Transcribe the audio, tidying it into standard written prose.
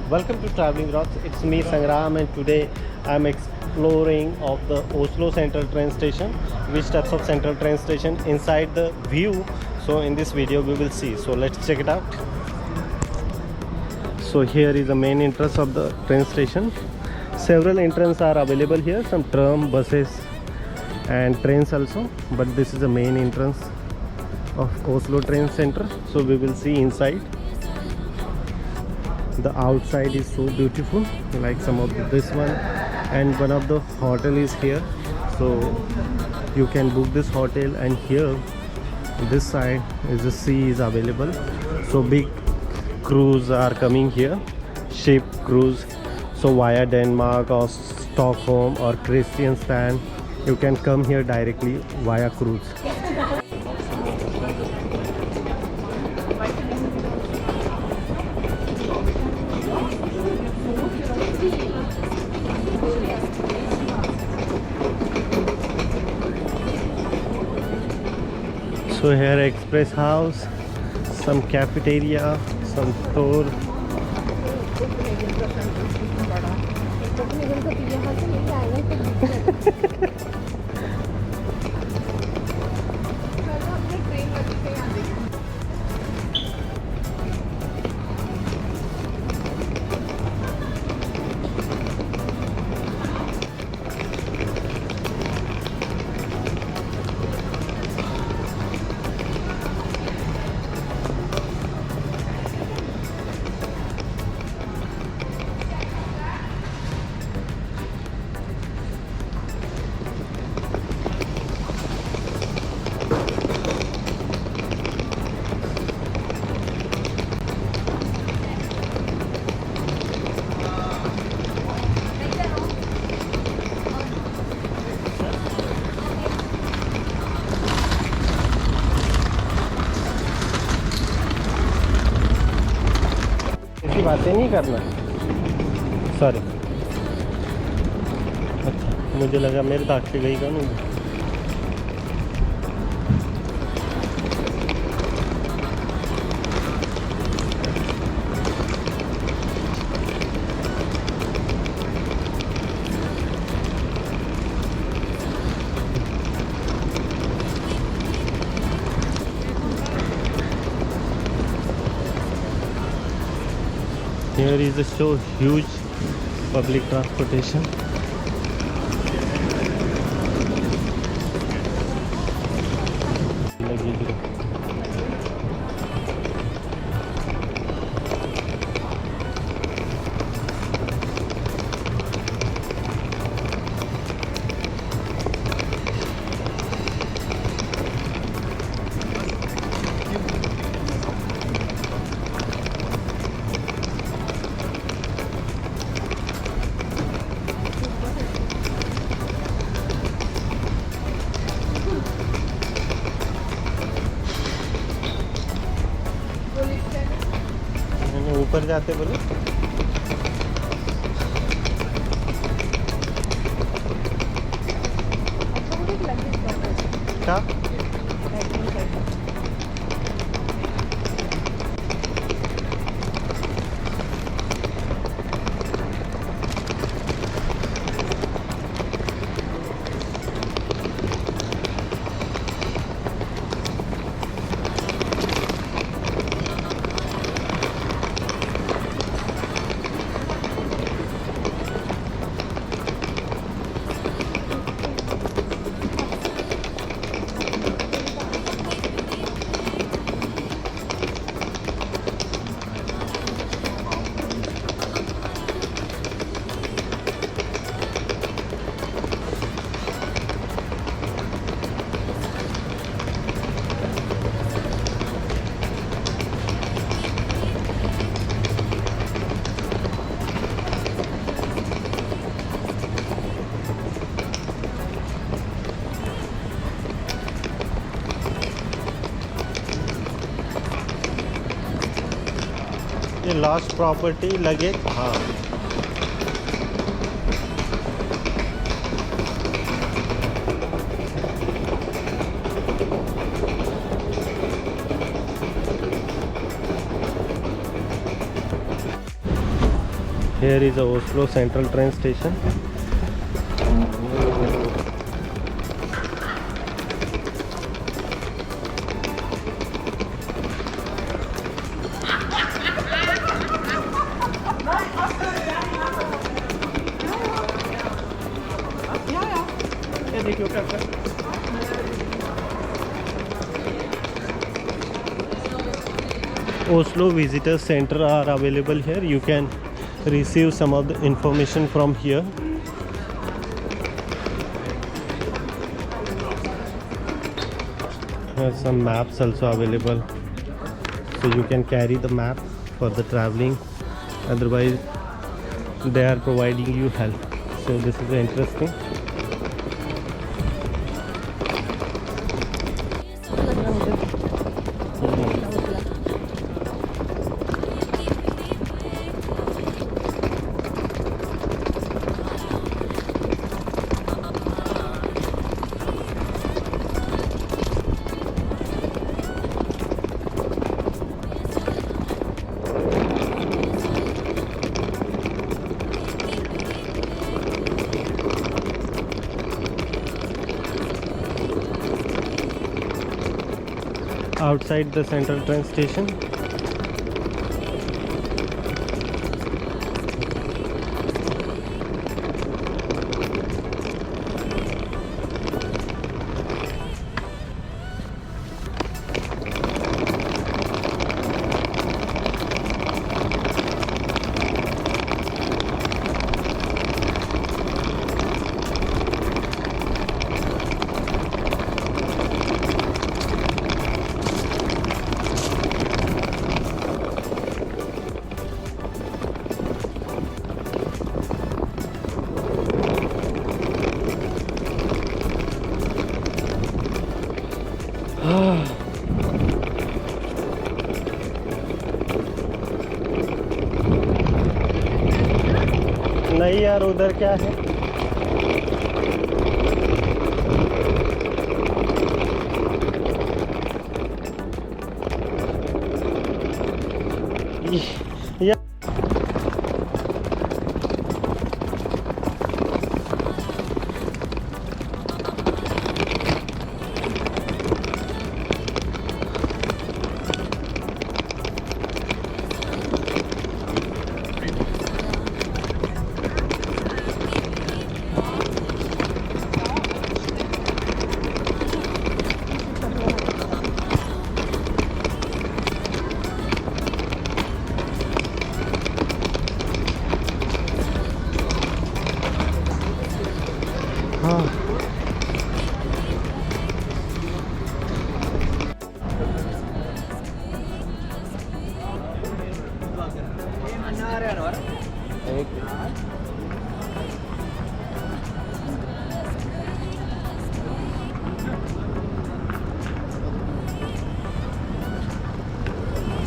Welcome to Traveling Rocks. It's me Sangram, and today I'm exploring of the Oslo Central Train Station, which types of Central Train Station inside the view. So in this video we will see. So let's check it out. So here is the main entrance of the train station. Several entrances are available here, some tram, buses and trains also, but this is the main entrance of Oslo Train Center. So we will see inside. The outside is so beautiful, like some of this one, and one of the hotel is here, so you can book this hotel. And here this side is the sea is available, so big cruise are coming here, ship cruise. So via Denmark or Stockholm or Kristiansand, you can come here directly via cruise. So here express house, some cafeteria, some store. ऐसी बातें नहीं करना, sorry. अच्छा, मुझे लगा मेरे दाग से गई का नहीं। Here is a so huge public transportation. ऊपर जाते बोले क्या? ये लास्ट प्रॉपर्टी लगे, हाँ। Here is a Oslo Central train station. Oslo visitor center are available here. You can receive some of the information from here. There's some maps also available, so you can carry the map for the traveling. Otherwise they are providing you help, so this is interesting. Outside the central train station, नहीं यार उधर क्या है? ये